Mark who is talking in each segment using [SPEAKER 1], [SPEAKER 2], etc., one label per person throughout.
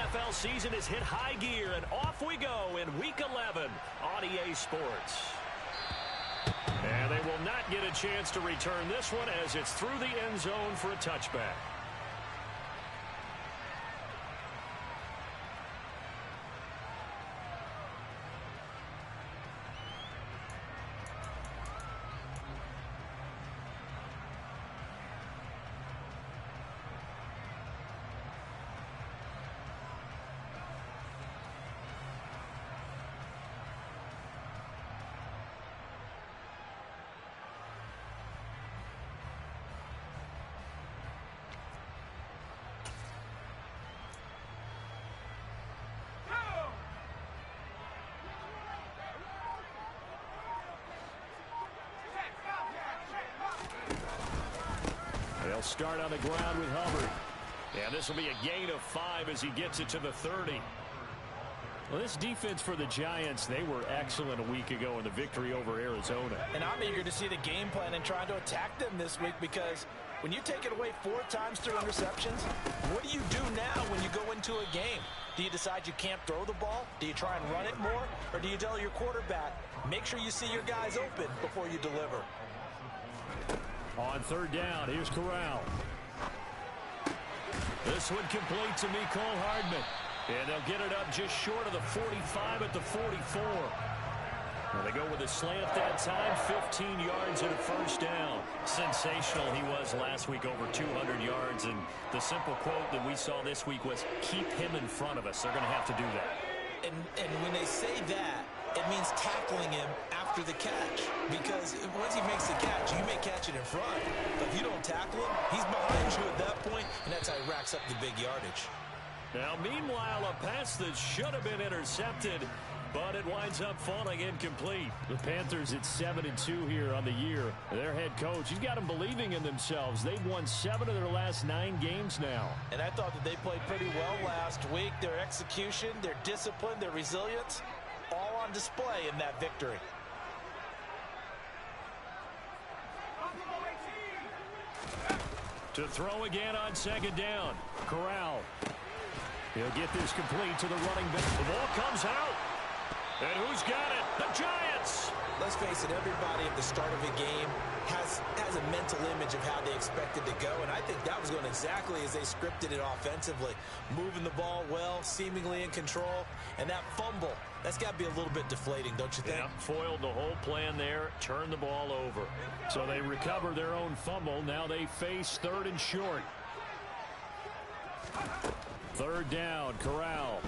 [SPEAKER 1] NFL season has hit high gear, and off we go in Week 11 on EA Sports. And they will not get a chance to return this one as it's through the end zone for a touchback. They'll start on the ground with Hubbard. And this will be a gain of 5 as he gets it to the 30. Well, this defense for the Giants, they were excellent a week ago in the victory over Arizona.
[SPEAKER 2] And I'm eager to see the game plan and trying to attack them this week, because when you take it away 4 times through interceptions, what do you do now when you go into a game? Do you decide you can't throw the ball? Do you try and run it more? Or do you tell your quarterback, make sure you see your guys open before you deliver?
[SPEAKER 1] On third down, here's Corral. This one complete to Mecole Hardman. And they'll get it up just short of the 45 at the 44. Well, they go with a slant that time, 15 yards and a first down. Sensational he was last week, over 200 yards. And the simple quote that we saw this week was, keep him in front of us. They're going to have to do that.
[SPEAKER 2] And when they say that, it means tackling him after the catch. Because once he makes the catch, you may catch it in front. But if you don't tackle him, he's behind you at that point, and that's how he racks up the big yardage.
[SPEAKER 1] Now, meanwhile, a pass that should have been intercepted, but it winds up falling incomplete. The Panthers at 7-2 here on the year. Their head coach, he's got them believing in themselves. They've won 7 of their last 9 games now.
[SPEAKER 2] And I thought that they played pretty well last week. Their execution, their discipline, their resilience, all on display in that victory.
[SPEAKER 1] To throw again on second down. Corral. He'll get this complete to the running back. The ball comes out. And who's got it? The Giants!
[SPEAKER 2] Let's face it, everybody at the start of a game has a mental image of how they expect it to go, and I think that was going exactly as they scripted it offensively. Moving the ball well, seemingly in control, and that fumble, that's got to be a little bit deflating, don't you think?
[SPEAKER 1] Yeah, foiled the whole plan there, turned the ball over. So they recover their own fumble. Now they face third and short. Third down, Corral.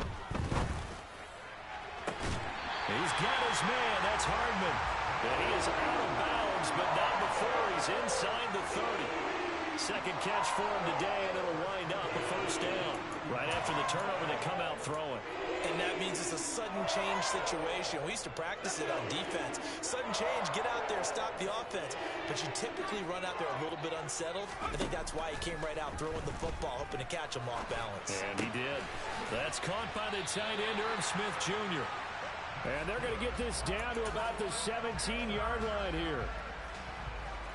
[SPEAKER 1] He's got his man. That's Hardman. And he is out of bounds, but not before he's inside the 30. Second catch for him today, and it'll wind up a first down. Right after the turnover, they come out throwing.
[SPEAKER 2] And that means it's a sudden change situation. We used to practice it on defense. Sudden change, get out there, stop the offense. But you typically run out there a little bit unsettled. I think that's why he came right out throwing the football, hoping to catch him off balance.
[SPEAKER 1] And he did. That's caught by the tight end, Irv Smith Jr. And they're going to get this down to about the 17-yard line here.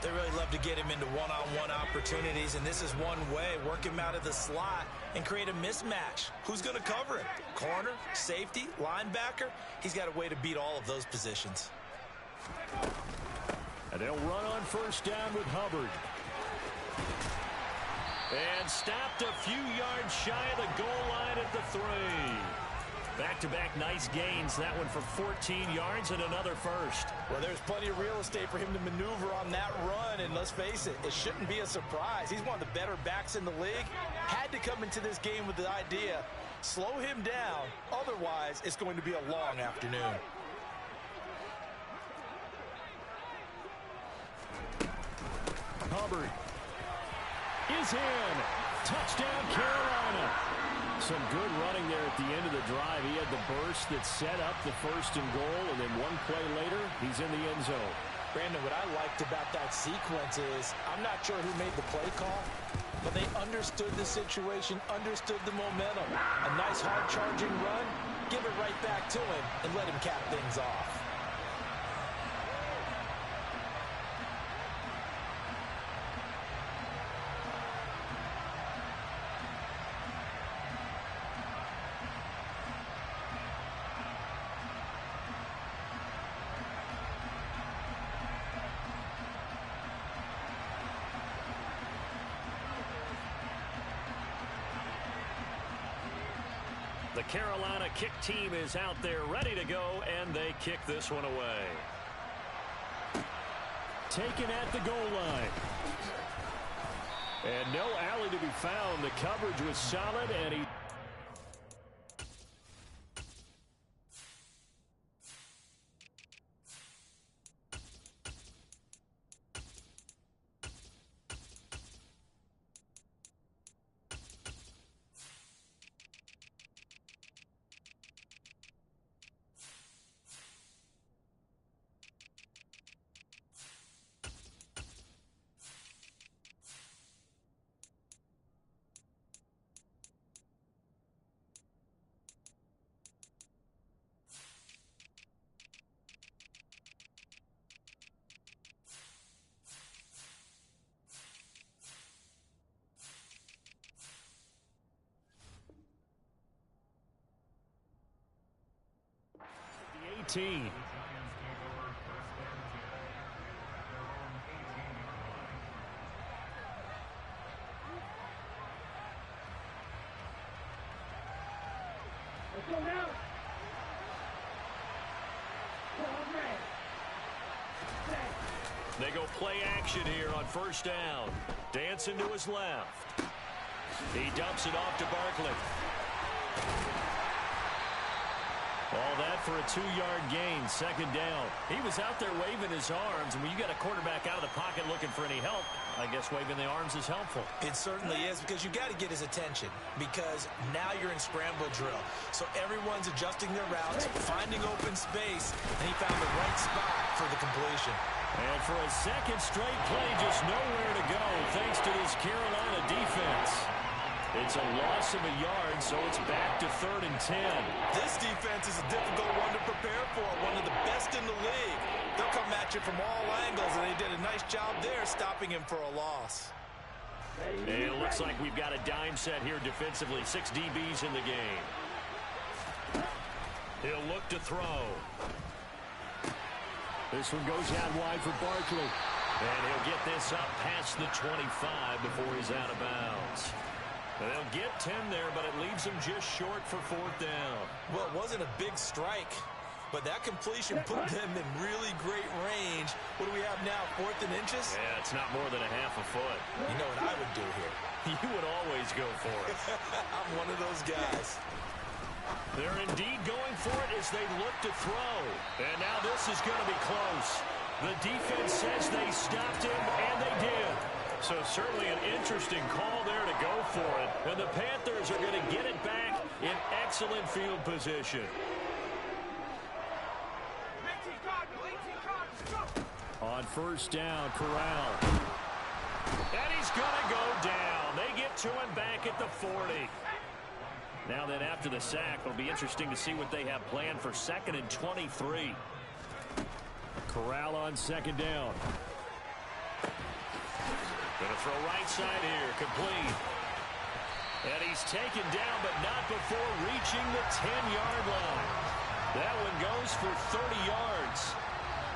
[SPEAKER 2] They really love to get him into one-on-one opportunities, and this is one way. Work him out of the slot and create a mismatch. Who's going to cover him? Corner, safety, linebacker? He's got a way to beat all of those positions.
[SPEAKER 1] And they'll run on first down with Hubbard. And stopped a few yards shy of the goal line at the 3. Back-to-back nice gains. That one for 14 yards and another first.
[SPEAKER 2] Well, there's plenty of real estate for him to maneuver on that run. And let's face it, it shouldn't be a surprise. He's one of the better backs in the league. Had to come into this game with the idea, slow him down. Otherwise, it's going to be a long afternoon.
[SPEAKER 1] Hubbard is in. Touchdown, Carolina. Some good running there at the end of the drive. He had the burst that set up the first and goal, and then one play later, he's in the end zone.
[SPEAKER 2] Brandon, what I liked about that sequence is, I'm not sure who made the play call, but they understood the situation, understood the momentum. A nice hard-charging run, give it right back to him, and let him cap things off.
[SPEAKER 1] The Carolina kick team is out there ready to go, and they kick this one away. Taken at the goal line. And no alley to be found. The coverage was solid, and he... The 18.
[SPEAKER 3] Let's go now.
[SPEAKER 1] They go play action here on first down. Dancing to his left. He dumps it off to Barkley. All that for a 2-yard gain, second down. He was out there waving his arms, and when you got a quarterback out of the pocket looking for any help, I guess waving the arms is helpful.
[SPEAKER 2] It certainly is, because you got to get his attention, because now you're in scramble drill. So everyone's adjusting their routes, finding open space, and he found the right spot for the completion.
[SPEAKER 1] And for a second straight play, just nowhere to go, thanks to this Carolina defense. It's a loss of a yard, so it's back to 3rd and 10.
[SPEAKER 2] This defense is a difficult one to prepare for, one of the best in the league. They'll come at you from all angles, and they did a nice job there stopping him for a loss.
[SPEAKER 1] And it looks like we've got a dime set here defensively. 6 DBs in the game. He'll look to throw. This one goes out wide for Barkley. And he'll get this up past the 25 before he's out of bounds. And they'll get 10 there, but it leaves them just short for 4th down.
[SPEAKER 2] Well, it wasn't a big strike, but that completion put them in really great range. What do we have now, 4th and inches?
[SPEAKER 1] Yeah, it's not more than a half a foot.
[SPEAKER 2] You know what I would do here?
[SPEAKER 1] You would always go for it.
[SPEAKER 2] I'm one of those guys.
[SPEAKER 1] They're indeed going for it as they look to throw. And now this is going to be close. The defense says they stopped him, and they did. So certainly an interesting call there to go for it. And the Panthers are going to get it back in excellent field position. On first down, Corral. And he's going to go down. They get to him back at the 40. Now then, after the sack, it'll be interesting to see what they have planned for 2nd and 23. Corral on 2nd down. Going to throw right side here, complete. And he's taken down, but not before reaching the 10-yard line. That one goes for 30 yards.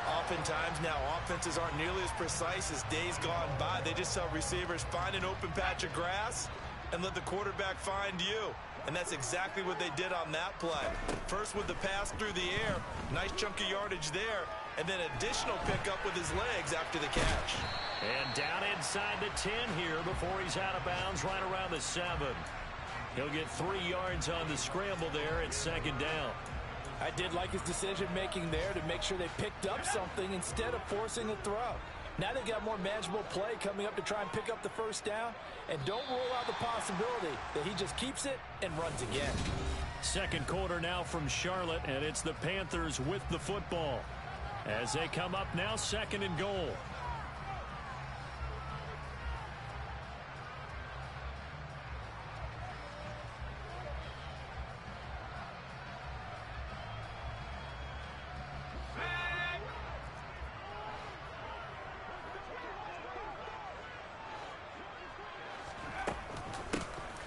[SPEAKER 2] Oftentimes now, offenses aren't nearly as precise as days gone by. They just tell receivers, find an open patch of grass and let the quarterback find you. And that's exactly what they did on that play. First with the pass through the air, nice chunk of yardage there, and then additional pickup with his legs after the catch.
[SPEAKER 1] And down inside the 10 here before he's out of bounds, right around the 7. He'll get 3 yards on the scramble there at 2nd down.
[SPEAKER 2] I did like his decision-making there to make sure they picked up something instead of forcing a throw. Now they've got more manageable play coming up to try and pick up the 1st down. And don't rule out the possibility that he just keeps it and runs again.
[SPEAKER 1] Second quarter now from Charlotte, and it's the Panthers with the football. As they come up now, 2nd and goal.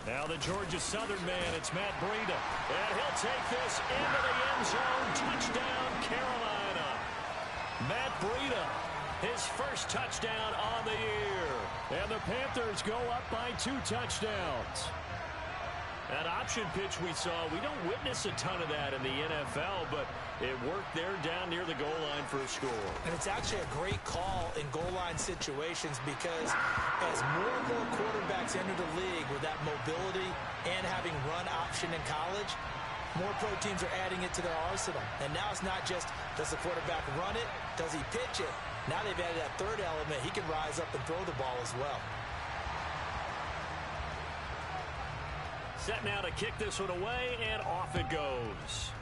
[SPEAKER 1] Now the Georgia Southern man, it's Matt Breida. And he'll take this into the end zone. Touchdown, Carolina. Matt Breida, his first touchdown on the year. And the Panthers go up by 2 touchdowns. That option pitch we saw, we don't witness a ton of that in the NFL, but it worked there down near the goal line for a score.
[SPEAKER 2] And it's actually a great call in goal line situations because as more and more quarterbacks enter the league with that mobility and having run option in college, more pro teams are adding it to their arsenal. And now it's not just, does the quarterback run it? Does he pitch it? Now they've added that third element. He can rise up and throw the ball as well.
[SPEAKER 1] Set now to kick this one away, and off it goes.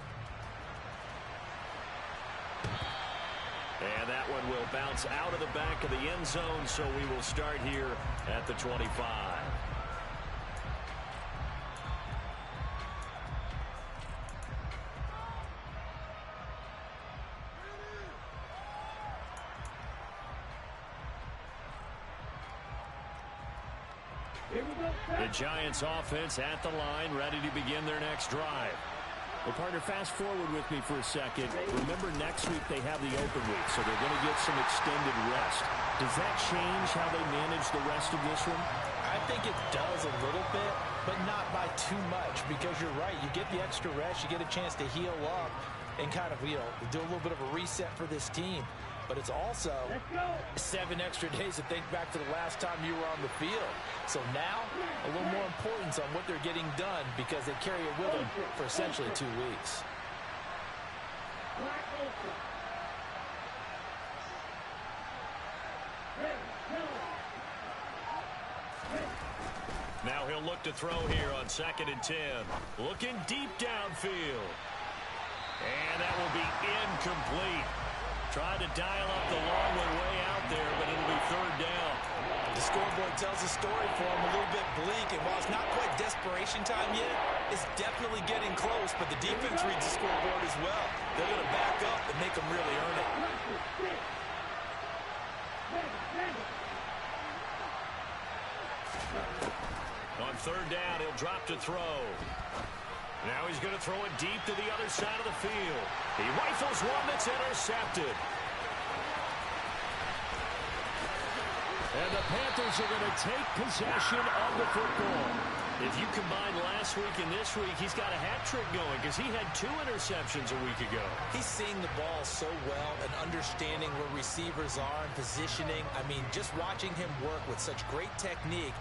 [SPEAKER 1] And that one will bounce out of the back of the end zone, so we will start here at the 25. The Giants offense at the line, ready to begin their next drive. Well, partner, fast forward with me for a second. Remember, next week they have the open week, so they're going to get some extended rest. Does that change how they manage the rest of this one?
[SPEAKER 2] I think it does a little bit, but not by too much, because you're right. You get the extra rest, you get a chance to heal up and kind of, do a little bit of a reset for this team. But it's also 7 extra days to think back to the last time you were on the field. So now, a little more importance on what they're getting done because they carry it with them for essentially 2 weeks.
[SPEAKER 1] Now he'll look to throw here on 2nd and 10. Looking deep downfield. And that will be incomplete. Tried to dial up the long one way out there, but it'll be 3rd down.
[SPEAKER 2] The scoreboard tells a story for him, a little bit bleak, and while it's not quite desperation time yet, it's definitely getting close, but the defense reads the scoreboard as well. They're going to back up and make them really earn it.
[SPEAKER 1] On 3rd down, he'll drop to throw. Now he's going to throw it deep to the other side of the field. He rifles one that's intercepted. And the Panthers are going to take possession of the football. If you combine last week and this week, he's got a hat trick going because he had 2 interceptions a week ago.
[SPEAKER 2] He's seeing the ball so well and understanding where receivers are and positioning. I mean, just watching him work with such great technique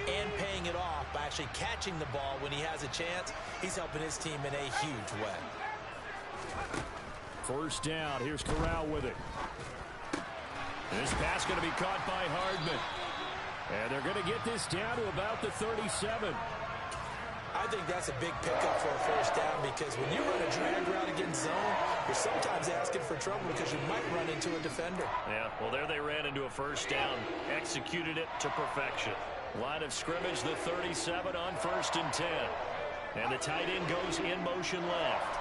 [SPEAKER 2] and paying it off by actually catching the ball when he has a chance, he's helping his team in a huge way. 1st down. Here's Corral with it.
[SPEAKER 1] This pass going to be caught by Hardman. And they're going to get this down to about the 37.
[SPEAKER 2] I think that's a big pickup for a 1st down because when you run a drag route against zone, you're sometimes asking for trouble because you might run into a defender.
[SPEAKER 1] Yeah, well, there they ran into a 1st down. Executed it to perfection. Line of scrimmage, the 37 on 1st and 10. And the tight end goes in motion left.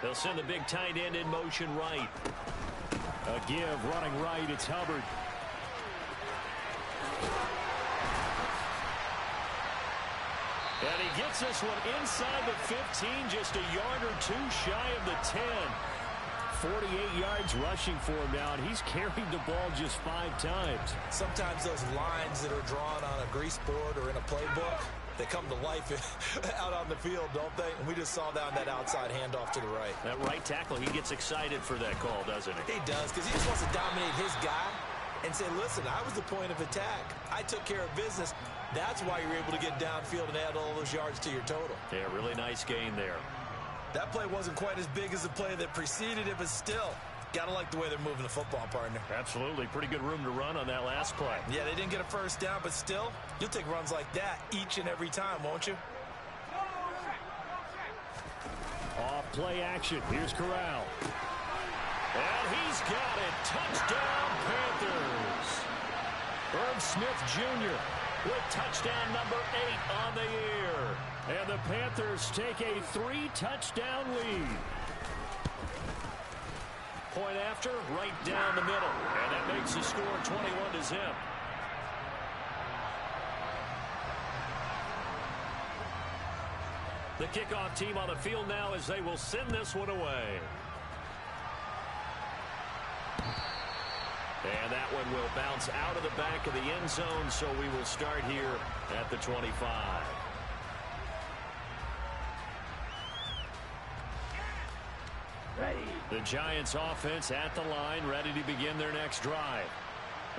[SPEAKER 1] They'll send the big tight end in motion right. A give running right. It's Hubbard. And he gets this one inside the 15, just a yard or 2 shy of the 10. 48 yards rushing for him now, and he's carried the ball just 5 times.
[SPEAKER 2] Sometimes those lines that are drawn on a grease board or in a playbook, they come to life out on the field, don't they? And we just saw that on that outside handoff to the right.
[SPEAKER 1] That right tackle, he gets excited for that call, doesn't he?
[SPEAKER 2] He does, because he just wants to dominate his guy and say, listen, I was the point of attack. I took care of business. That's why you're able to get downfield and add all those yards to your total.
[SPEAKER 1] Yeah, really nice gain there.
[SPEAKER 2] That play wasn't quite as big as the play that preceded it, but still, gotta like the way they're moving the football, partner.
[SPEAKER 1] Absolutely. Pretty good room to run on that last play.
[SPEAKER 2] Yeah, they didn't get a 1st down, but still, you'll take runs like that each and every time, won't you?
[SPEAKER 1] Off play action. Here's Corral. And he's got it. Touchdown, Panthers. Herb Smith Jr. with touchdown number 8 on the year. And the Panthers take a 3-touchdown lead. Point after, right down the middle. And that makes the score 21-0. The kickoff team on the field now as they will send this one away. And that one will bounce out of the back of the end zone, so we will start here at the 25.
[SPEAKER 3] Ready.
[SPEAKER 1] The Giants offense at the line, ready to begin their next drive.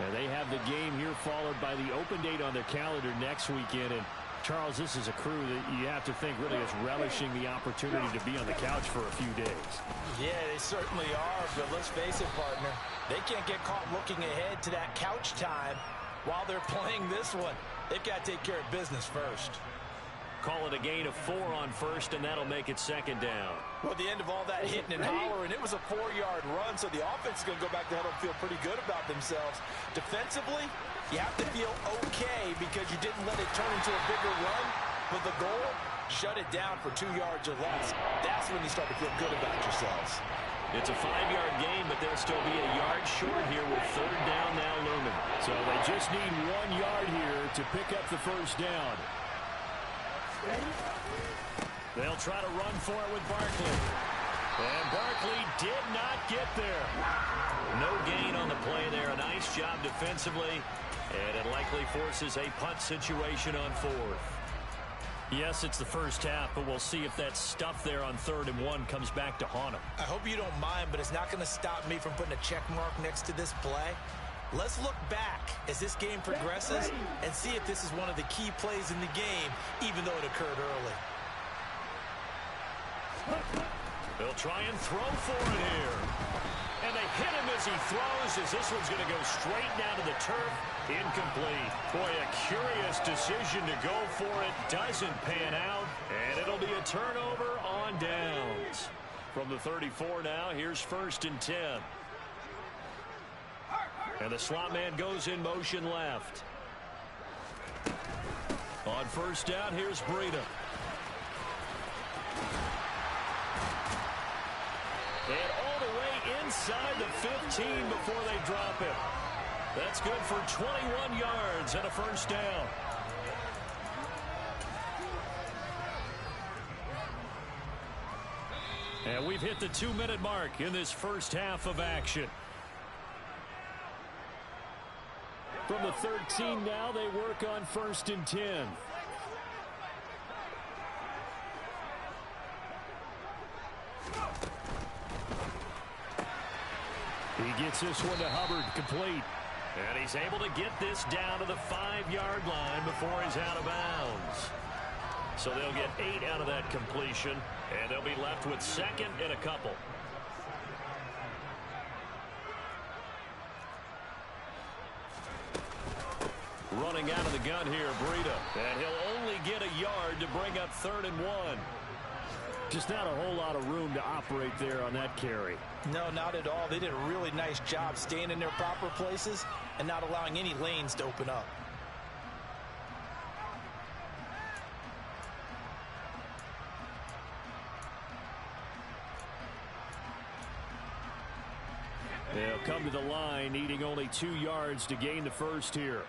[SPEAKER 1] And they have the game here followed by the open date on their calendar next weekend. And Charles, this is a crew that you have to think really is relishing the opportunity to be on the couch for a few days.
[SPEAKER 2] Yeah, they certainly are, but let's face it, partner. They can't get caught looking ahead to that couch time while they're playing this one. They've got to take care of business first.
[SPEAKER 1] Call it a gain of 4 on first, and that'll make it second down.
[SPEAKER 2] Well, at the end of all that hitting and hollering, it was a 4-yard run, so the offense is going to go back to huddle and feel pretty good about themselves. Defensively, you have to feel okay because you didn't let it turn into a bigger run, but the goal, shut it down for 2 yards or less. That's when you start to feel good about yourselves.
[SPEAKER 1] It's a 5-yard game, but they'll still be a yard short here with third down now looming. So they just need 1 yard here to pick up the first down. They'll try to run for it with Barkley. And Barkley did not get there. No gain on the play there. A nice job defensively. And it likely forces a punt situation on 4th. Yes, it's the first half, but we'll see if that stuff there on 3rd and 1 comes back to haunt him.
[SPEAKER 2] I hope you don't mind, but it's not going to stop me from putting a check mark next to this play. Let's look back as this game progresses and see if this is one of the key plays in the game, even though it occurred early.
[SPEAKER 1] They'll try and throw for it here. And they hit him as he throws, as this one's going to go straight down to the turf. Incomplete. Boy, a curious decision to go for it. Doesn't pan out. And it'll be a turnover on downs. From the 34 now, here's 1st and 10. And the slot man goes in motion left. On 1st down, here's Breida. And all the way inside the 15 before they drop him. That's good for 21 yards and a first down. And we've hit the 2-minute mark in this first half of action. From the 13 now, they work on 1st and 10. He gets this one to Hubbard, complete. And he's able to get this down to the 5-yard line before he's out of bounds. So they'll get 8 out of that completion, and they'll be left with 2nd and a couple. Running out of the gun here, Breida. And he'll only get a yard to bring up 3rd and 1. Just not a whole lot of room to operate there on that carry.
[SPEAKER 2] No, not at all. They did a really nice job staying in their proper places and not allowing any lanes to open up.
[SPEAKER 1] They'll come to the line, needing only 2 yards to gain the first here.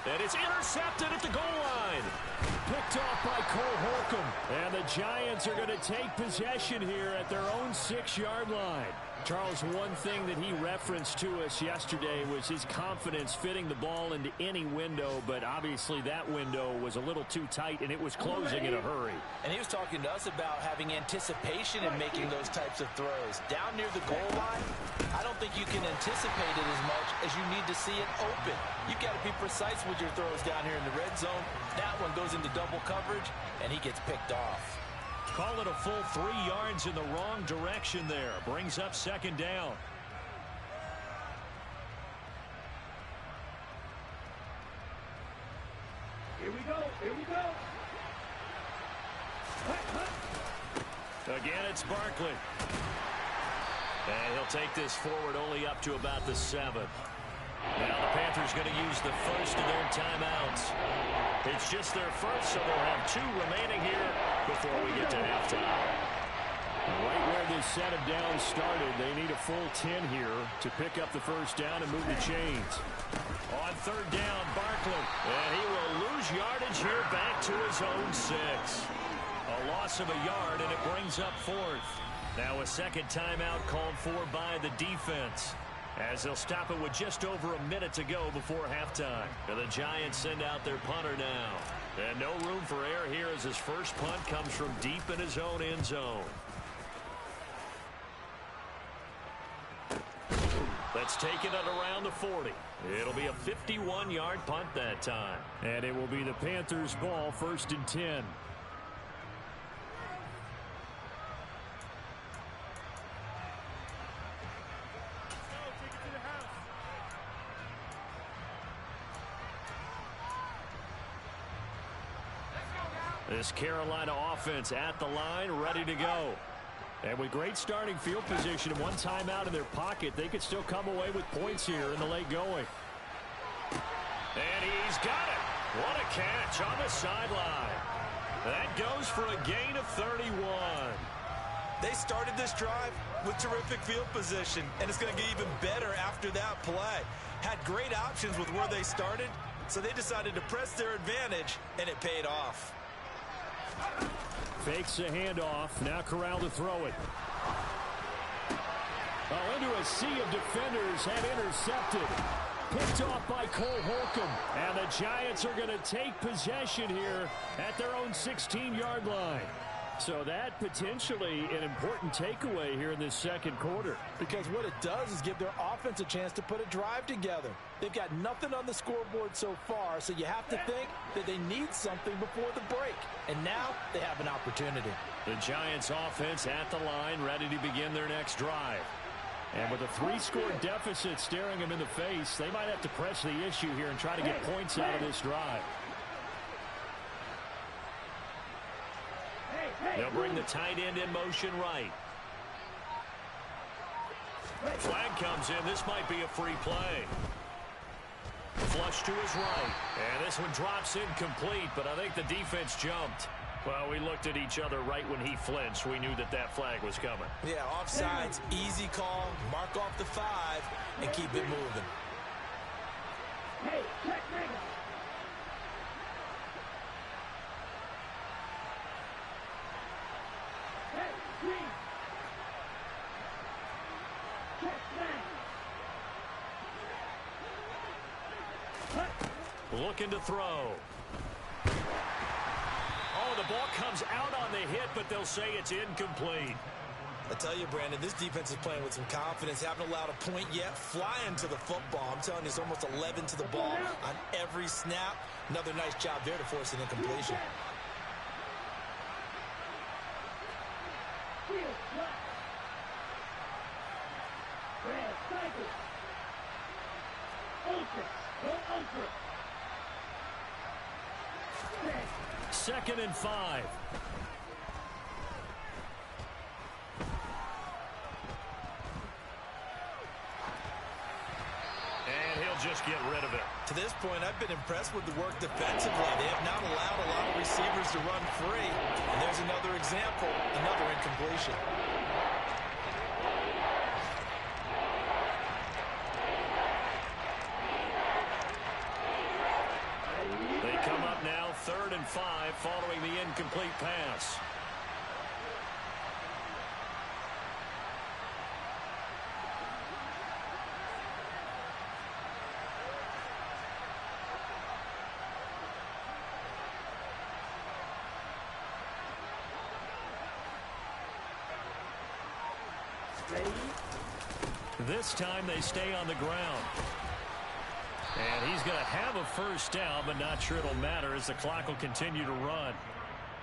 [SPEAKER 1] And it's intercepted at the goal line. Picked off by Cole Holcomb. And the Giants are going to take possession here at their own 6-yard line. Charles, one thing that he referenced to us yesterday was his confidence fitting the ball into any window, but obviously that window was a little too tight, and it was closing in a hurry.
[SPEAKER 2] And he was talking to us about having anticipation in making those types of throws. Down near the goal line, I don't think you can anticipate it as much as you need to see it open. You've got to be precise with your throws down here in the red zone. That one goes into double coverage, and he gets picked off.
[SPEAKER 1] Call it a full 3 yards in the wrong direction there. Brings up 2nd down.
[SPEAKER 3] Here we go. Here we go.
[SPEAKER 1] Again, it's Barkley. And he'll take this forward only up to about the 7. Now the Panthers going to use the first of their timeouts. It's just their first, so they'll have 2 remaining here before we get to halftime. Right where this set of downs started, they need a full 10 here to pick up the first down and move the chains. On 3rd down, Barkley. And he will lose yardage here back to his own 6. A loss of a yard, and it brings up 4th. Now a second timeout called for by the defense, as they'll stop it with just over a minute to go before halftime. And the Giants send out their punter now. And no room for error here as his first punt comes from deep in his own end zone. Let's take it at around the 40. It'll be a 51-yard punt that time. And it will be the Panthers' ball, 1st and 10. This Carolina offense at the line, ready to go. And with great starting field position and one timeout in their pocket, they could still come away with points here in the late going. And he's got it. What a catch on the sideline. That goes for a gain of 31.
[SPEAKER 2] They started this drive with terrific field position, and it's going to get even better after that play. Had great options with where they started, so they decided to press their advantage, and it paid off.
[SPEAKER 1] Fakes the handoff. Now Corral to throw it. Oh, into a sea of defenders, had intercepted. Picked off by Cole Holcomb. And the Giants are going to take possession here at their own 16-yard line. So that potentially an important takeaway here in this second quarter.
[SPEAKER 2] Because what it does is give their offense a chance to put a drive together. They've got nothing on the scoreboard so far, so you have to think that they need something before the break. And now they have an opportunity.
[SPEAKER 1] The Giants offense at the line, ready to begin their next drive. And with a 3-score deficit staring them in the face, they might have to press the issue here and try to get points out of this drive. They'll bring the tight end in motion right. Flag comes in. This might be a free play. Flush to his right. And this one drops incomplete, but I think the defense jumped. Well, we looked at each other right when he flinched. We knew that that flag was coming.
[SPEAKER 2] Yeah, offsides, easy call, mark off the 5, and keep it moving.
[SPEAKER 3] Hey, check nigga. Hey, green. Check nine.
[SPEAKER 1] Looking to throw. Oh, the ball comes out on the hit, but they'll say it's incomplete.
[SPEAKER 2] I tell you, Brandon, this defense is playing with some confidence. Haven't allowed a point yet. Flying to the football. I'm telling you, it's almost 11 to the ball on every snap. Another nice job there to force an incompletion.
[SPEAKER 1] Second and 5. And he'll just get rid of it.
[SPEAKER 2] To this point, I've been impressed with the work defensively. They have not allowed a lot of receivers to run free. And there's another example, another incompletion.
[SPEAKER 1] They come up now, 3rd and 5, following the incomplete pass. This time they stay on the ground. And he's going to have a first down, but not sure it'll matter as the clock will continue to run.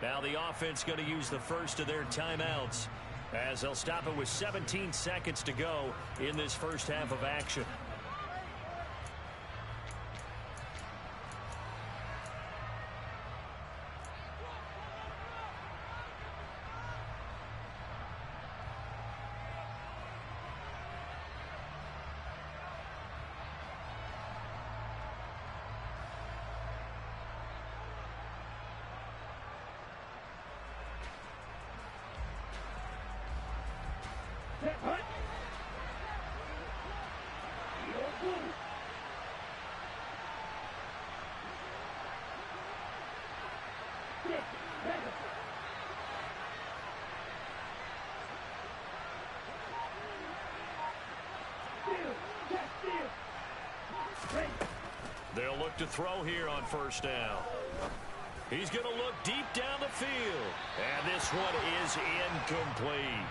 [SPEAKER 1] Now the offense going to use the first of their timeouts as they'll stop it with 17 seconds to go in this first half of action. They'll look to throw here on first down. He's going to look deep down the field. And this one is incomplete.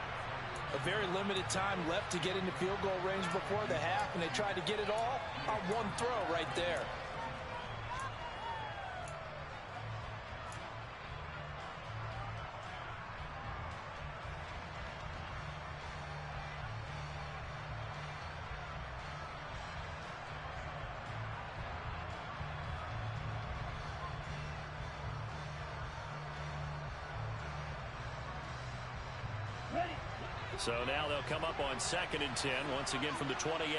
[SPEAKER 2] A very limited time left to get into field goal range before the half, and they tried to get it all on one throw right there.
[SPEAKER 1] So now they'll come up on 2nd and 10, once again from the 28.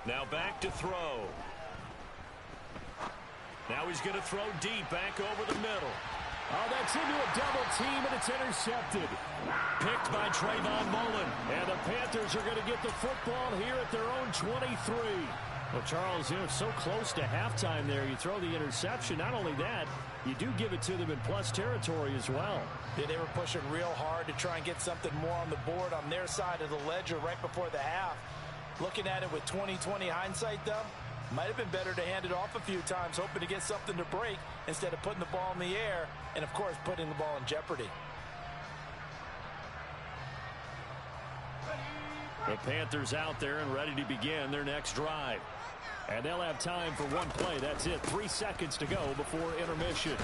[SPEAKER 1] Now back to throw. Now he's going to throw deep back over the middle. Oh, that's into a double team, and it's intercepted. Picked by Trayvon Mullen. And the Panthers are going to get the football here at their own 23. Well, Charles, you know, so close to halftime there. You throw the interception. Not only that, you do give it to them in plus territory as well.
[SPEAKER 2] Yeah, they were pushing real hard to try and get something more on the board on their side of the ledger right before the half. Looking at it with 20/20 hindsight, though, might have been better to hand it off a few times, hoping to get something to break instead of putting the ball in the air and, of course, putting the ball in jeopardy.
[SPEAKER 1] The Panthers out there and ready to begin their next drive. And they'll have time for one play. That's it. 3 seconds to go before intermission.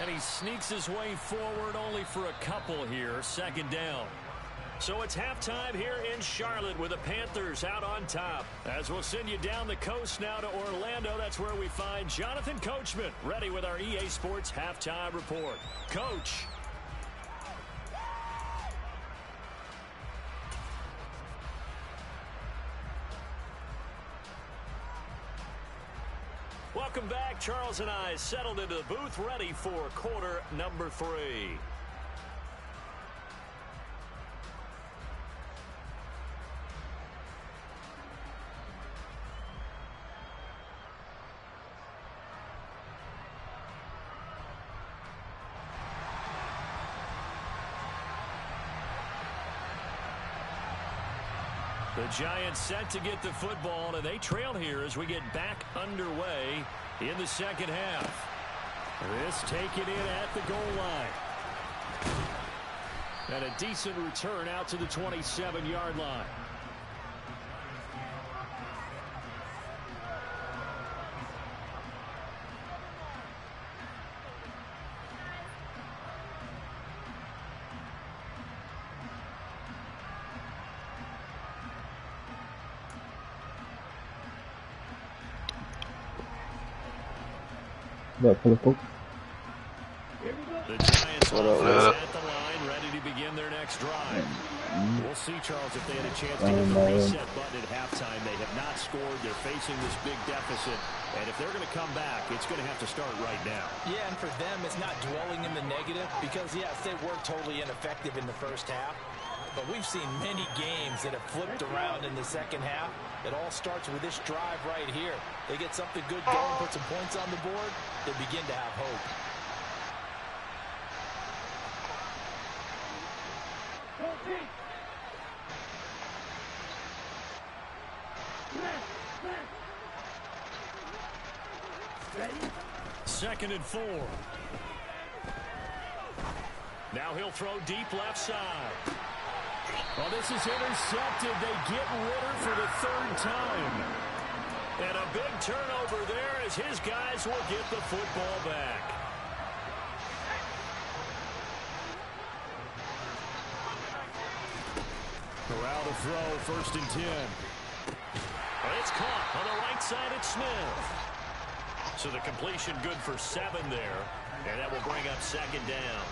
[SPEAKER 1] And he sneaks his way forward only for a couple here. 2nd down. So it's halftime here in Charlotte with the Panthers out on top. As we'll send you down the coast now to Orlando, that's where we find Jonathan Coachman ready with our EA Sports Halftime Report. Coach. Welcome back. Charles and I settled into the booth ready for quarter number 3. The Giants set to get the football, and they trail here as we get back underway in the 2nd half. This taken in at the goal line. And a decent return out to the 27-yard line.
[SPEAKER 4] The
[SPEAKER 1] Giants offense at the line, ready to begin their next drive. We'll see, Charles, if they had a chance to hit the reset button at halftime. They have not scored. They're facing this big deficit. And if they're going to come back, it's going to have to start right now.
[SPEAKER 2] Yeah, and for them, it's not dwelling in the negative because, yes, they were totally ineffective in the first half. But we've seen many games that have flipped around in the 2nd half. It all starts with this drive right here. They get something good going, put some points on the board, they begin to have hope.
[SPEAKER 1] Second and 4. Now he'll throw deep left side. Well, this is intercepted. They get Ritter for the 3rd time. And a big turnover there as his guys will get the football back. Corral to throw, 1st and 10. It's caught on the right side at Smith. So the completion good for 7 there. And that will bring up 2nd down.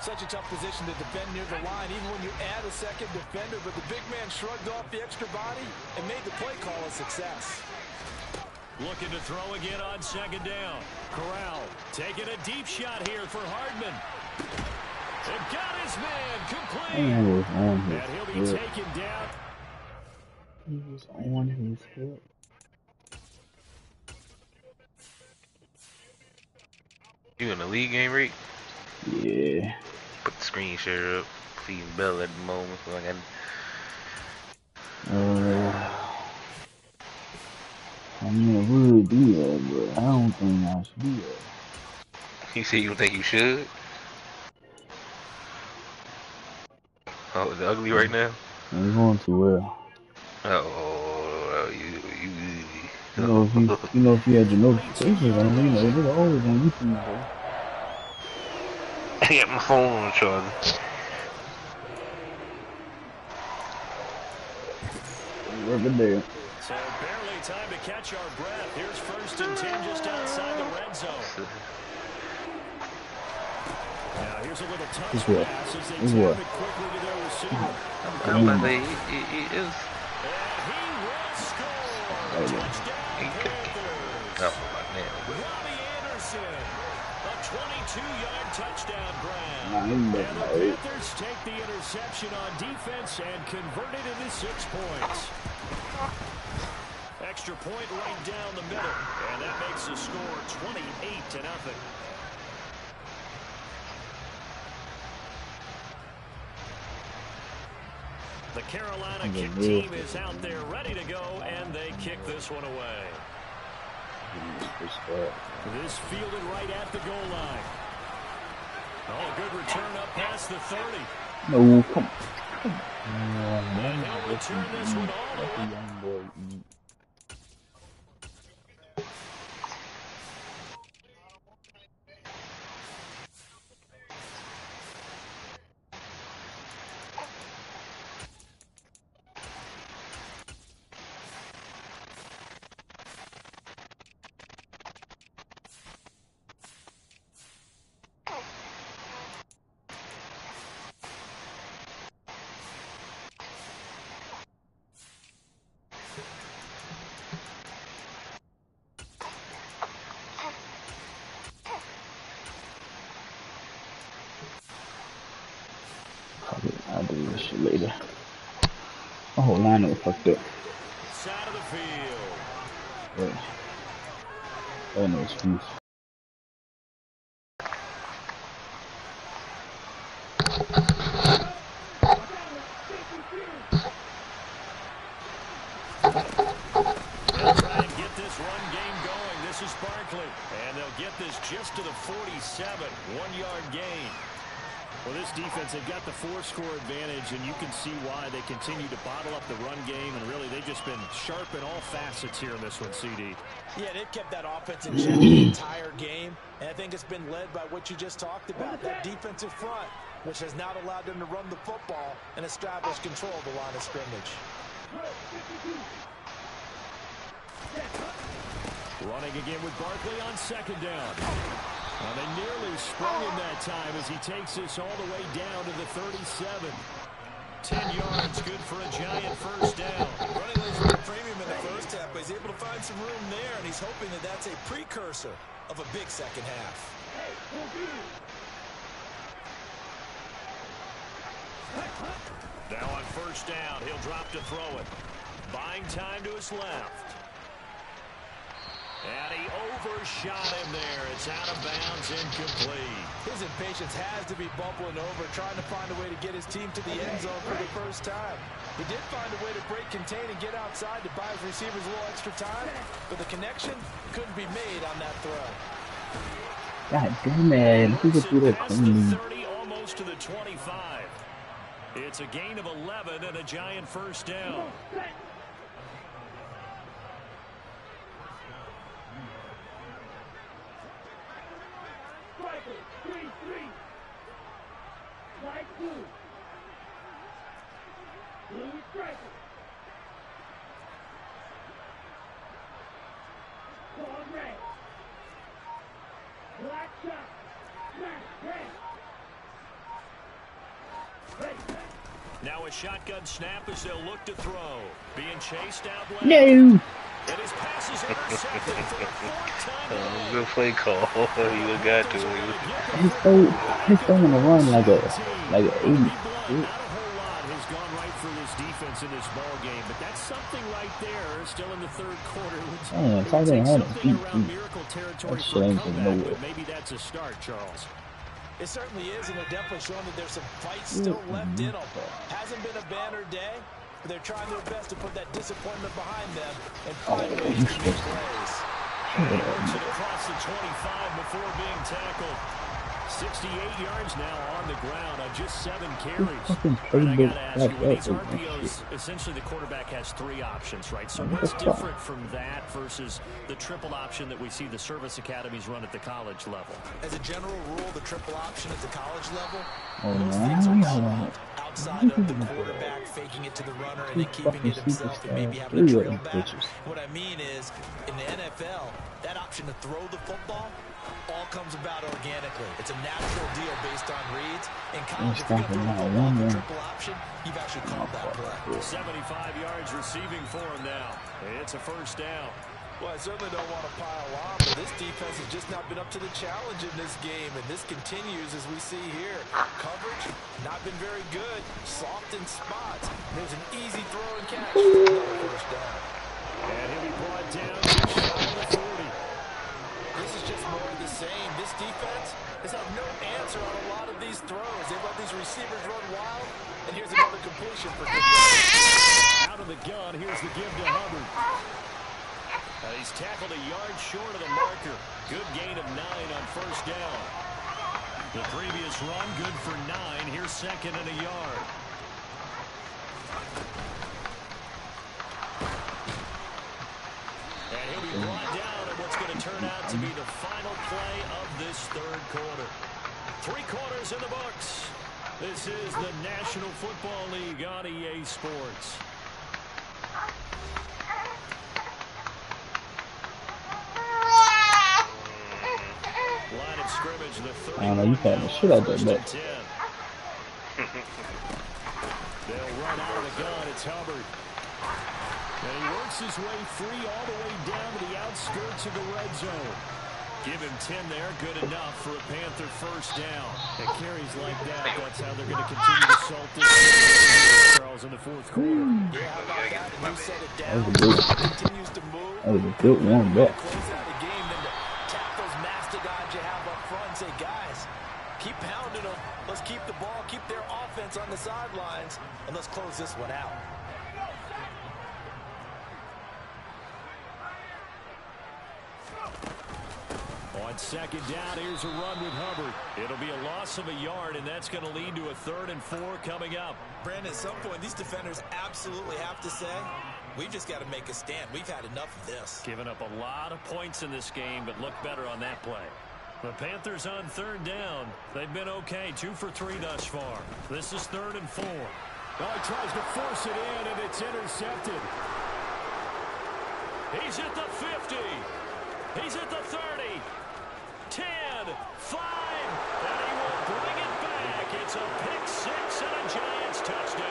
[SPEAKER 2] Such a tough position to defend near the line, even when you add a 2nd defender. But the big man shrugged off the extra body and made the play call a success.
[SPEAKER 1] Looking to throw again on 2nd down. Corral taking a deep shot here for Hardman. And got his man complete.
[SPEAKER 4] And was on
[SPEAKER 1] And he'll be
[SPEAKER 4] his foot.
[SPEAKER 1] taken down.
[SPEAKER 4] He was on his foot.
[SPEAKER 5] You in the league game, Rick?
[SPEAKER 4] Yeah.
[SPEAKER 5] Put the screen share up. Feeding Bell at the moment. So I got.
[SPEAKER 4] I mean, I would do that, but I don't think I should do that.
[SPEAKER 5] You say you think you should? Oh, is it ugly right now?
[SPEAKER 4] It's going too well.
[SPEAKER 5] Oh,
[SPEAKER 4] You know, if you had your notifications on, you know, they're always on YouTube, though.
[SPEAKER 5] I got my phone on charger.
[SPEAKER 4] Rubber there.
[SPEAKER 1] So barely time to catch our breath. Here's 1st and 10 just outside the red zone. Now here's a little touch pass as they tap it quickly to their receiver.
[SPEAKER 5] I'm about to say,
[SPEAKER 1] And he will score. Touchdown Panthers.
[SPEAKER 5] oh, man.
[SPEAKER 1] Robbie Anderson. A 22-yard touchdown grab.
[SPEAKER 4] And
[SPEAKER 1] the Panthers take the interception on defense and convert it into 6 points. Extra point right down the middle. And that makes the score 28-0. The Carolina kick team is out there ready to go, and they kick this one away. This fielded right at the goal line. Oh, good return up past the 30.
[SPEAKER 4] No, come on.
[SPEAKER 1] And he'll return this one all the way.
[SPEAKER 4] I'll do this shit later. My whole lineup fucked up.
[SPEAKER 1] Side of the field.
[SPEAKER 4] Wait. Oh no, excuse.
[SPEAKER 1] They'll try and get this run game going. This is Barkley. And they'll get this just to the 47. 1-yard gain. Well, this defense, they've got the 4-score advantage, and you can see why they continue to bottle up the run game, and really they've just been sharp in all facets here in this one, CD.
[SPEAKER 2] Yeah, they've kept that offense in check the entire game, and I think it's been led by what you just talked about, that defensive front, which has now allowed them to run the football and establish control of the line of scrimmage.
[SPEAKER 1] Running again with Barkley on 2nd down. Well, they nearly sprung him that time as he takes this all the way down to the 37. 10 yards, good for a giant 1st down.
[SPEAKER 2] Running lays a premium in the first half, but he's able to find some room there, and he's hoping that that's a precursor of a big second half.
[SPEAKER 1] Now on 1st down, he'll drop to throw it. Buying time to his left. And he overshot him there. It's out of bounds, incomplete.
[SPEAKER 2] His impatience has to be bubbling over, trying to find a way to get his team to the end zone for the first time. He did find a way to break contain and get outside to buy his receivers a little extra time, but the connection couldn't be made on that throw.
[SPEAKER 4] God damn it. If we could do that clean.
[SPEAKER 1] 30, almost to the 25. It's a gain of 11 and a giant 1st down. Now a shotgun snap as they'll look to throw. Being chased out left.
[SPEAKER 4] No.
[SPEAKER 1] And his pass is intercepted for the fourth time today.
[SPEAKER 5] Good play call. You got to.
[SPEAKER 4] He's throwing a run like a 80.
[SPEAKER 1] Not a whole lot has gone right for this defense in this ball game, but that's something right there. Still in the third quarter.
[SPEAKER 4] Man, something
[SPEAKER 1] around miracle territory for a comeback, but maybe that's a start, Charles.
[SPEAKER 2] It certainly is, and they're definitely showing that there's some fight still left in them. Hasn't been a banner day, but they're trying their best to put that disappointment behind them and find ways to make plays.
[SPEAKER 1] Works it across the 25 before being tackled. 68 yards now on the ground on just 7 carries. And I got to ask you, with these RPOs, essentially the quarterback has 3 options, right? So what's different from that versus the triple option that we see the service academies run at the college level?
[SPEAKER 2] As a general rule, the triple option at the college level,
[SPEAKER 4] Oh,
[SPEAKER 2] most things are called outside of the quarterback faking it to the runner and then keeping it himself and maybe having a trail back. What I mean is, in the NFL, that option to throw the football all comes about organically. It's a natural deal based on reads. In college, if you're going to throw the football for triple option, you've actually called that play.
[SPEAKER 1] 75 yards receiving for him now. It's a first down.
[SPEAKER 2] Well, I certainly don't want to pile on, but this defense has just not been up to the challenge in this game, and this continues as we see here. Coverage, not been very good. Soft in spots. There's an easy throw and catch. Another first down.
[SPEAKER 1] And he'll be brought down just shy of the 40.
[SPEAKER 2] This is just more of the same. This defense has had no answer on a lot of these throws. They've let these receivers run wild, and here's another completion for good.
[SPEAKER 1] Out of the gun, here's the give to Hubbard. He's tackled a yard short of the marker. Good gain of 9 on first down. The previous run, good for 9. Here's second and a yard. And he'll be brought down at what's going to turn out to be the final play of this third quarter. 3 quarters in the books. This is the National Football League on EA Sports. Line of scrimmage, the 30.
[SPEAKER 4] I don't know, you patting the shit out that back.
[SPEAKER 1] They'll run out of the gun. It's Hubbard. And he works his way free all the way down to the outskirts of the red zone. Give him 10 there. Good enough for a Panther first down. And carries like that, that's how they're going to continue to salt this game, Charles, in the fourth quarter.
[SPEAKER 2] Yeah, how about that? And you set it down. Continues to move.
[SPEAKER 4] That was a good one back.
[SPEAKER 2] Close out the game, then to tap those mastodons you have up front and say, guys, keep pounding them. Let's keep the ball, keep their offense on the sidelines, and let's close this one out.
[SPEAKER 1] On second down, here's a run with Hubbard. It'll be a loss of a yard, and that's going to lead to a 3rd and 4 coming up.
[SPEAKER 2] Brandon, at some point, these defenders absolutely have to say, we've just got to make a stand. We've had enough of this.
[SPEAKER 1] Giving up a lot of points in this game, but look better on that play. The Panthers on 3rd down. They've been okay, 2 for 3 thus far. This is 3rd and 4. Well, he tries to force it in, and it's intercepted. He's at the 50. He's at the 30. 10, 5, and he will bring it back. It's a pick 6 and a Giants touchdown.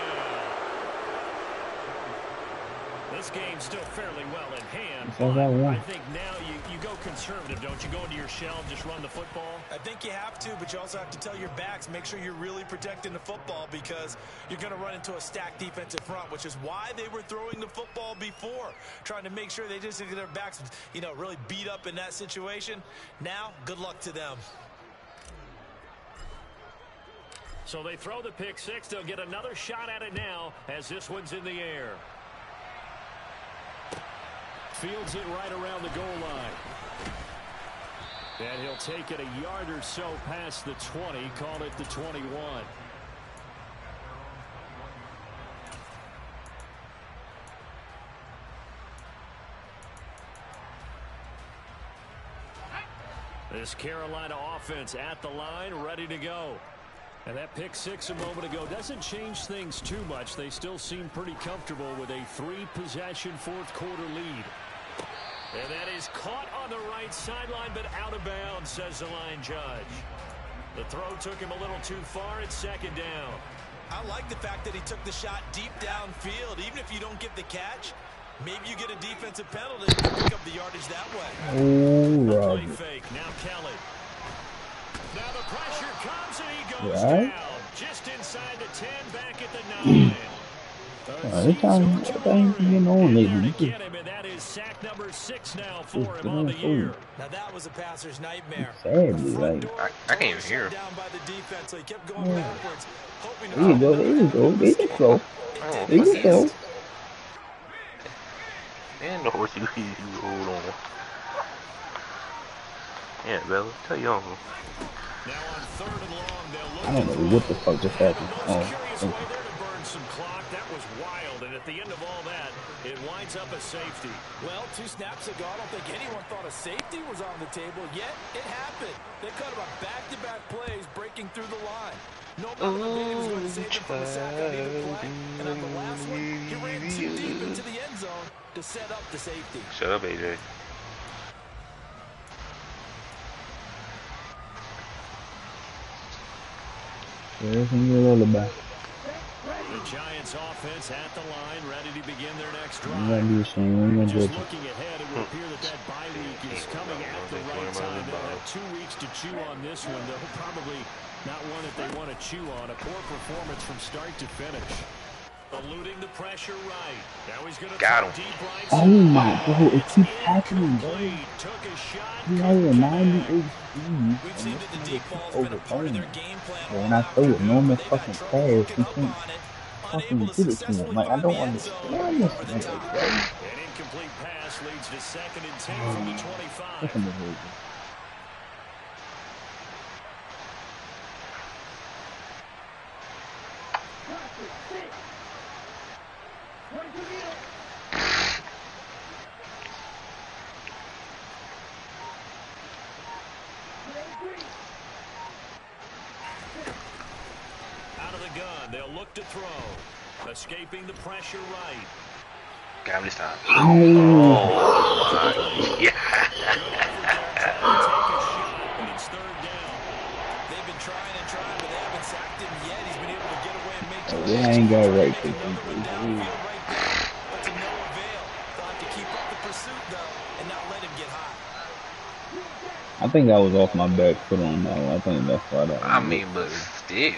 [SPEAKER 1] This game's still fairly well in hand. I think now you go conservative, don't you? Go into your shell and just run the football?
[SPEAKER 2] I think you have to, but you also have to tell your backs, make sure you're really protecting the football because you're going to run into a stacked defensive front, which is why they were throwing the football before, trying to make sure they just get their backs, really beat up in that situation. Now, good luck to them.
[SPEAKER 1] So they throw the pick 6. They'll get another shot at it now as this one's in the air. Fields it right around the goal line. And he'll take it a yard or so past the 20, call it the 21. This Carolina offense at the line, ready to go. And that pick 6 a moment ago doesn't change things too much. They still seem pretty comfortable with a 3-possession fourth quarter lead. And that is caught on the right sideline, but out of bounds, says the line judge. The throw took him a little too far. It's 2nd down.
[SPEAKER 2] I like the fact that he took the shot deep downfield. Even if you don't get the catch, Maybe you get a defensive penalty to pick up the yardage that way.
[SPEAKER 4] Oh,
[SPEAKER 1] Play
[SPEAKER 4] Roger.
[SPEAKER 1] fake. Now Kelly. Now the pressure comes and he
[SPEAKER 4] You
[SPEAKER 1] goes
[SPEAKER 4] alright?
[SPEAKER 1] down. Just inside the 10, back at the 9.
[SPEAKER 4] Every time you getting on lately,
[SPEAKER 1] There
[SPEAKER 4] you
[SPEAKER 1] to
[SPEAKER 4] just
[SPEAKER 1] get him, and that is sack number 6 now for him
[SPEAKER 4] get
[SPEAKER 1] on
[SPEAKER 4] on
[SPEAKER 1] the
[SPEAKER 4] food.
[SPEAKER 1] year.
[SPEAKER 2] Now that was a passer's nightmare.
[SPEAKER 4] Sadly, like,
[SPEAKER 5] I can't even hear.
[SPEAKER 2] Down by the defense, so he kept going
[SPEAKER 4] yeah.
[SPEAKER 2] backwards, hoping to
[SPEAKER 4] There you go, there you go, there you go,
[SPEAKER 5] Oh,
[SPEAKER 4] there you go.
[SPEAKER 5] and the horse you hold on. Yeah, Bella, tell your uncle.
[SPEAKER 1] Now on 3rd and long, they'll look
[SPEAKER 4] I don't know what the fuck just happened. Oh,
[SPEAKER 1] curious
[SPEAKER 4] thank
[SPEAKER 1] way
[SPEAKER 4] you.
[SPEAKER 1] there to burn some clock. That was wild, and at the end of all that, it winds up a safety.
[SPEAKER 2] Well, 2 snaps ago, I don't think anyone thought a safety was on the table, yet it happened. They cut him on back-to-back plays, breaking through the line. Nobody knew he was going to save them from a sack on either play. And on the last one, he ran too deep into the end zone to set up the safety.
[SPEAKER 5] Shut up, AJ.
[SPEAKER 4] There's your lullaby.
[SPEAKER 1] The Giants offense at the line, ready to begin their next
[SPEAKER 4] You
[SPEAKER 1] drive.
[SPEAKER 4] gotta be ashamed. We ain't gonna
[SPEAKER 1] Just
[SPEAKER 4] judge you.
[SPEAKER 1] looking ahead, it would appear that bye week is coming at the right time. They'll have 2 weeks to chew on this one. They'll probably not one that they want to chew on. A poor performance from start to finish. Eluding the pressure right. Now he's going to
[SPEAKER 5] Got him.
[SPEAKER 1] deep right
[SPEAKER 4] Oh
[SPEAKER 1] side.
[SPEAKER 4] my god, it keeps happening, bro.
[SPEAKER 1] Took a shot.
[SPEAKER 4] We had a 98 speed,
[SPEAKER 2] We've
[SPEAKER 4] and
[SPEAKER 2] seen
[SPEAKER 4] this
[SPEAKER 2] that the
[SPEAKER 4] nigga
[SPEAKER 2] deep
[SPEAKER 4] keep
[SPEAKER 2] ball's been a part of
[SPEAKER 4] overthrowing
[SPEAKER 2] their
[SPEAKER 4] me.
[SPEAKER 2] game plan.
[SPEAKER 4] But when I throw it normal fucking pass, he
[SPEAKER 2] Looking up
[SPEAKER 4] can't
[SPEAKER 2] on it,
[SPEAKER 4] fucking
[SPEAKER 2] unable to
[SPEAKER 4] get it to him.
[SPEAKER 2] successfully
[SPEAKER 4] Like, I
[SPEAKER 2] find
[SPEAKER 4] don't
[SPEAKER 2] the end zone
[SPEAKER 4] understand this
[SPEAKER 2] over the
[SPEAKER 4] nigga,
[SPEAKER 2] top.
[SPEAKER 4] bro.
[SPEAKER 1] An incomplete pass leads to 2nd and 10 from the 25.
[SPEAKER 4] Fucking behavior.
[SPEAKER 1] Out of the gun, they'll look to throw. Escaping the pressure right.
[SPEAKER 5] Got him this time.
[SPEAKER 4] Oh,
[SPEAKER 5] Oh, my. Yeah.
[SPEAKER 1] Take a shot, and it's 3rd down.
[SPEAKER 2] They've been trying and trying, but they haven't sacked him yet. He's been able to get away and make
[SPEAKER 4] yeah, I ain't got it right there.
[SPEAKER 2] another one downfield right there, but to no avail. They'll have to keep up the pursuit, though, and not let him get hot.
[SPEAKER 4] I think I was off my back foot on that one. I think that's why that one.
[SPEAKER 5] I mean, but still.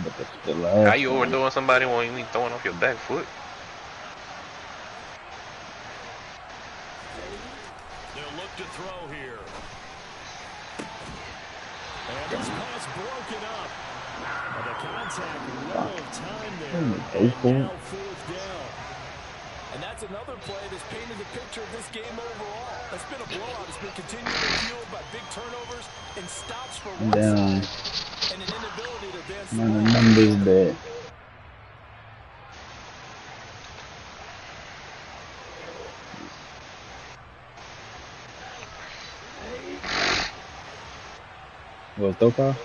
[SPEAKER 4] But the last
[SPEAKER 5] How you
[SPEAKER 4] one-
[SPEAKER 5] overdoing somebody when you ain't throwing off your back foot?
[SPEAKER 1] They'll look to throw here. And this pass broken up. And the contact, little time there.
[SPEAKER 4] Go for
[SPEAKER 1] Now
[SPEAKER 4] it.
[SPEAKER 1] 4th down.
[SPEAKER 2] And that's another play that's painted the picture of this game overall. It's been a blowout. It's been continually fueled by big turnovers and stops for one
[SPEAKER 4] Down.
[SPEAKER 2] side and an inability to advance
[SPEAKER 4] Man, the
[SPEAKER 2] forward.
[SPEAKER 4] numbers bad. What's up, Kyle?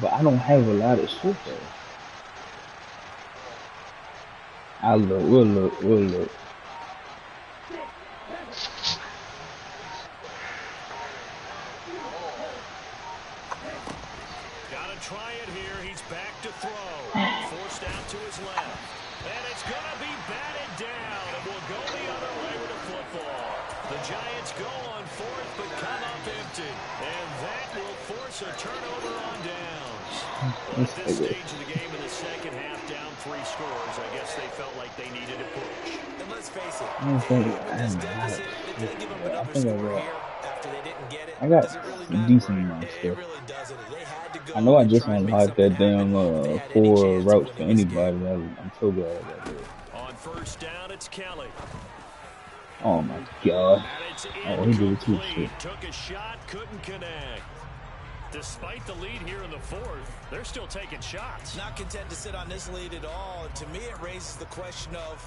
[SPEAKER 4] But I don't have a lot of shit though. I'll look, we'll look, we'll look.
[SPEAKER 1] Gotta try it here. He's back to throw. Forced out to his left. And it's gonna be batted down. And will go the other way with a football. The Giants go on 4th, but come up empty. And that will force a turnover on downs. Well, at this stage of the game in the 2nd half, down 3 scores, I guess they felt like they needed a push.
[SPEAKER 2] And let's face it,
[SPEAKER 4] I don't think
[SPEAKER 2] with this deficit, it didn't give them another score here after they didn't get it.
[SPEAKER 4] I got
[SPEAKER 2] Does it really
[SPEAKER 4] a
[SPEAKER 2] matter?
[SPEAKER 4] decent amount of
[SPEAKER 2] It
[SPEAKER 4] stuff.
[SPEAKER 2] really doesn't. They had to go
[SPEAKER 4] I know I
[SPEAKER 2] and
[SPEAKER 4] just
[SPEAKER 2] try and make
[SPEAKER 4] unlocked
[SPEAKER 2] something
[SPEAKER 4] that damn
[SPEAKER 2] happen if they had any
[SPEAKER 4] 4
[SPEAKER 2] chance of
[SPEAKER 4] routes for
[SPEAKER 2] winning this game.
[SPEAKER 4] anybody. I'm so glad I got that.
[SPEAKER 1] On 1st down, it's Kelly.
[SPEAKER 4] Oh my god.
[SPEAKER 1] And it's
[SPEAKER 4] Oh, he did it too.
[SPEAKER 1] incomplete. Took a shot, couldn't connect. Despite the lead here in the 4th, they're still taking shots.
[SPEAKER 2] Not content to sit on this lead at all. And to me, it raises the question of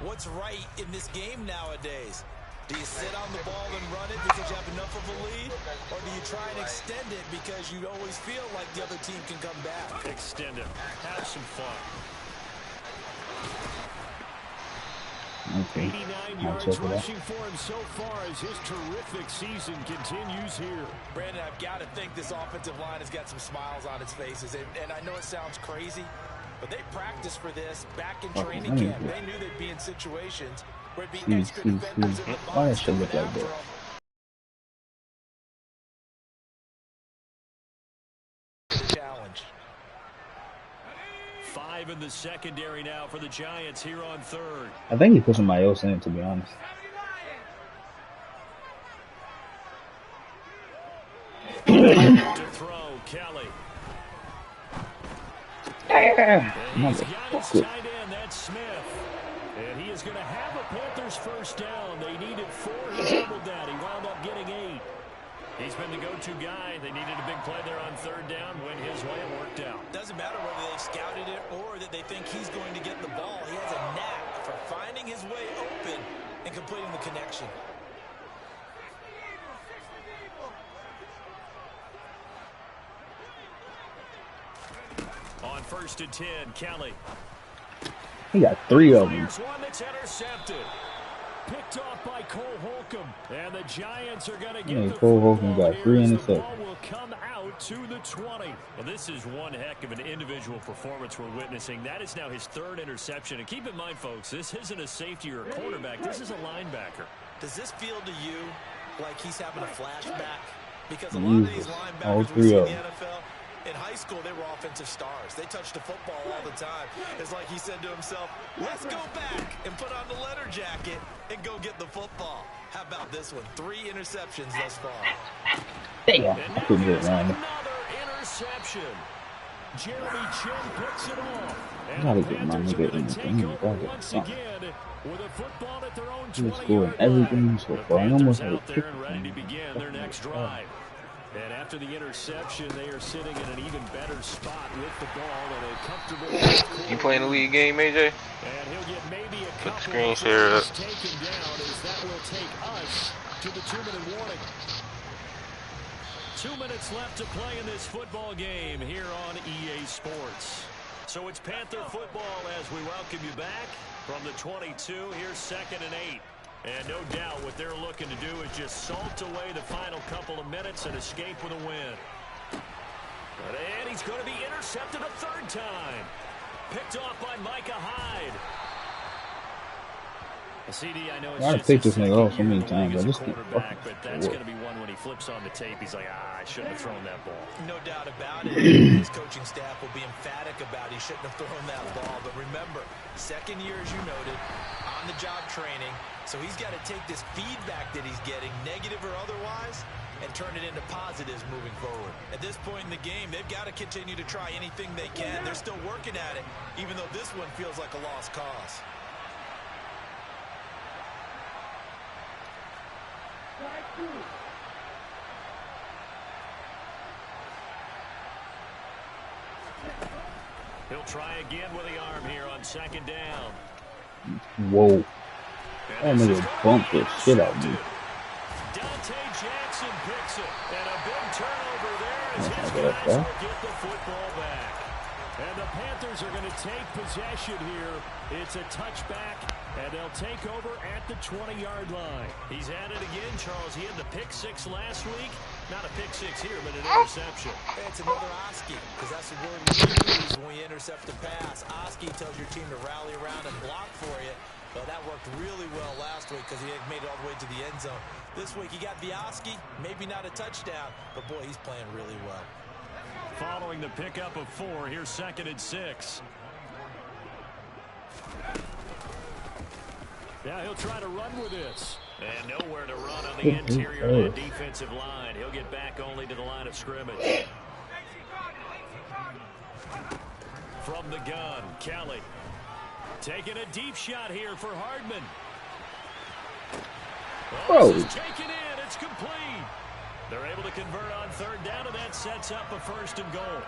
[SPEAKER 2] what's right in this game nowadays. Do you sit on the ball and run it because you have enough of a lead? Or do you try and extend it because you always feel like the other team can come back?
[SPEAKER 1] Extend it. Have some fun.
[SPEAKER 4] Okay,
[SPEAKER 1] 89
[SPEAKER 4] I'll
[SPEAKER 1] yards
[SPEAKER 4] check it out.
[SPEAKER 1] rushing for him so far as his terrific season continues here.
[SPEAKER 2] Brandon, I've got to think this offensive line has got some smiles on its faces. And I know it sounds crazy, but they practiced for this back in training camp. They knew they'd be in situations where it'd be extra defenders in the
[SPEAKER 4] Why
[SPEAKER 2] box
[SPEAKER 4] should
[SPEAKER 2] coming
[SPEAKER 4] look like
[SPEAKER 2] after
[SPEAKER 4] that?
[SPEAKER 2] them. Challenge.
[SPEAKER 1] 5 in the secondary now for the Giants here on third.
[SPEAKER 4] I think he put somebody else in, to be honest.
[SPEAKER 1] To throw, Kelly. And he's got his tight end, that's Smith. And he is going to have a Panthers first down. They needed 4. He doubled that. He wound up getting 8. He's been the go-to guy. They needed a big play there on third down. Went his way. It worked out.
[SPEAKER 2] Doesn't matter whether they scouted it or that they think he's going to get the ball. He has a knack for finding his way open and completing the connection.
[SPEAKER 1] On 1st and 10, Kelly.
[SPEAKER 4] He got 3 of them.
[SPEAKER 1] Here's one that's intercepted. Picked off by Cole Holcomb. And the Giants are going to get the
[SPEAKER 4] Cole Holcomb
[SPEAKER 1] football
[SPEAKER 4] got 3
[SPEAKER 1] here as the
[SPEAKER 4] interceptions.
[SPEAKER 1] ball will come out to the 20. Well, this is one heck of an individual performance we're witnessing. That is now his 3rd interception. And keep in mind, folks, this isn't a safety or a quarterback. This is a linebacker.
[SPEAKER 2] Does this feel to you like he's having a flashback? Because a lot of these
[SPEAKER 4] All
[SPEAKER 2] linebackers we
[SPEAKER 4] 3
[SPEAKER 2] see in
[SPEAKER 4] of
[SPEAKER 2] the
[SPEAKER 4] them.
[SPEAKER 2] NFL, in high school, they were offensive stars. They touched the football all the time. It's like he said to himself, let's go back and put on the letter jacket and go get the football. How about this one? 3 interceptions thus far.
[SPEAKER 4] Damn, I couldn't get around it.
[SPEAKER 1] Another interception. Jeremy Chin picks it off. And
[SPEAKER 4] Gotta
[SPEAKER 1] the
[SPEAKER 4] get my
[SPEAKER 1] Panthers are
[SPEAKER 4] nigga
[SPEAKER 1] going
[SPEAKER 4] in
[SPEAKER 1] to
[SPEAKER 4] the
[SPEAKER 1] take
[SPEAKER 4] game.
[SPEAKER 1] over
[SPEAKER 4] Gotta
[SPEAKER 1] once
[SPEAKER 4] something.
[SPEAKER 1] again with a football at their own
[SPEAKER 4] He
[SPEAKER 1] 20-yard
[SPEAKER 4] scored everything
[SPEAKER 1] line.
[SPEAKER 4] so
[SPEAKER 1] The
[SPEAKER 4] far. I
[SPEAKER 1] Panthers
[SPEAKER 4] almost had a
[SPEAKER 1] out there
[SPEAKER 4] kick.
[SPEAKER 1] and ready to begin their next drive. And after the interception, they are sitting in an even better spot with the ball at a comfortable.
[SPEAKER 5] You playing the league game, AJ?
[SPEAKER 1] And he'll get maybe a
[SPEAKER 5] Put the
[SPEAKER 1] couple
[SPEAKER 5] screen
[SPEAKER 1] of
[SPEAKER 5] share up.
[SPEAKER 1] plays taken down as that will take us to the 2-minute warning. 2 minutes left to play in this football game here on EA Sports. So it's Panther football as we welcome you back from the 22. Here's 2nd and 8. And no doubt what they're looking to do is just salt away the final couple of minutes and escape with a win. And he's going to be intercepted a 3rd time. Picked off by Micah Hyde. CD, I know it's
[SPEAKER 4] I
[SPEAKER 1] just
[SPEAKER 4] picked
[SPEAKER 1] his
[SPEAKER 4] this nigga
[SPEAKER 1] second
[SPEAKER 4] off so
[SPEAKER 1] year
[SPEAKER 4] many
[SPEAKER 1] in the league
[SPEAKER 4] times. I
[SPEAKER 1] as a
[SPEAKER 4] just keep
[SPEAKER 1] quarterback,
[SPEAKER 4] fucking
[SPEAKER 1] but that's
[SPEAKER 4] work.
[SPEAKER 1] going to be one when he flips on the tape. He's like, I shouldn't have thrown that ball.
[SPEAKER 2] No doubt about it. His coaching staff will be emphatic about he shouldn't have thrown that ball. But remember, 2nd year, as you noted, on-the-job training. So he's got to take this feedback that he's getting, negative or otherwise, and turn it into positives moving forward. At this point in the game, they've got to continue to try anything they can. They're still working at it, even though this one feels like a lost cause.
[SPEAKER 1] He'll try again with the arm here on 2nd down.
[SPEAKER 4] Whoa. That
[SPEAKER 1] And this is
[SPEAKER 4] nigga bumped the shit out of me.
[SPEAKER 1] Dante Jackson picks it. And a big turnover there as
[SPEAKER 4] That's
[SPEAKER 1] his
[SPEAKER 4] not good,
[SPEAKER 1] guys
[SPEAKER 4] huh?
[SPEAKER 1] will get the football back. And the Panthers are going to take possession here. It's a touchback, and they'll take over at the 20-yard line. He's at it again, Charles. He had the pick 6 last week. Not a pick 6 here, but an interception.
[SPEAKER 2] Hey, it's another Oski, because that's the word we use when you intercept a pass. Oski tells your team to rally around and block for you. Well, that worked really well last week because he had made it all the way to the end zone. This week he got the Oski, maybe not a touchdown, but boy, he's playing really well.
[SPEAKER 1] Following the pickup of 4, here's 2nd and 6. Now he'll try to run with this. And nowhere to run on the interior of the defensive line. He'll get back only to the line of scrimmage. From the gun, Kelly. Taking a deep shot here for Hardman. Oh, this is taken in. It's complete. They're able to convert on 3rd down, and that sets up a 1st and goal.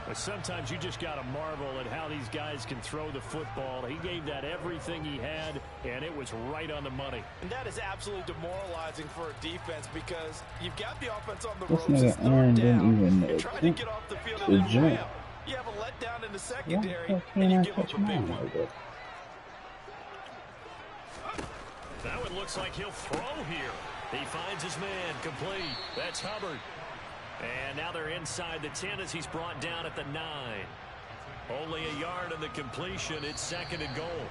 [SPEAKER 1] But sometimes you just got to marvel at how these guys can throw the football. He gave that everything he had, and it was right on the money.
[SPEAKER 2] And that is absolutely demoralizing for a defense because you've got the offense on the
[SPEAKER 4] This
[SPEAKER 2] ropes.
[SPEAKER 4] nigga
[SPEAKER 2] It's 3rd
[SPEAKER 4] Aaron
[SPEAKER 2] down.
[SPEAKER 4] didn't even
[SPEAKER 2] You're trying to get off the field
[SPEAKER 4] the
[SPEAKER 2] and
[SPEAKER 4] jump.
[SPEAKER 2] layup. You have a letdown in the
[SPEAKER 4] Why
[SPEAKER 2] secondary,
[SPEAKER 4] the fuck
[SPEAKER 2] and
[SPEAKER 4] can't
[SPEAKER 2] you
[SPEAKER 4] I
[SPEAKER 2] give up
[SPEAKER 4] catch
[SPEAKER 2] a big
[SPEAKER 4] mine
[SPEAKER 2] one.
[SPEAKER 4] like that?
[SPEAKER 1] Now it looks like he'll throw here. He finds his man, complete. That's Hubbard. And now they're inside the 10 as he's brought down at the 9. Only a yard on the completion. It's second and goal.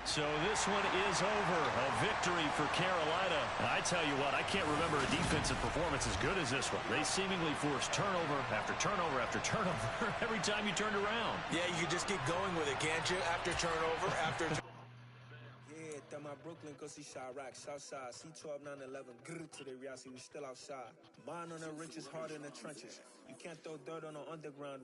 [SPEAKER 1] So this one is over. A victory for Carolina. I tell you what, I can't remember a defensive performance as good as this one. They seemingly forced turnover after turnover after turnover every time you turned around.
[SPEAKER 2] Yeah, you just keep going with it, can't you? After turnover, after
[SPEAKER 6] Yeah, that my Brooklyn, go see Chirac, Southside, C12, 911, grr to the Riasi, we still outside. Mine on the richest, heart in the trenches. You can't throw dirt on the underground.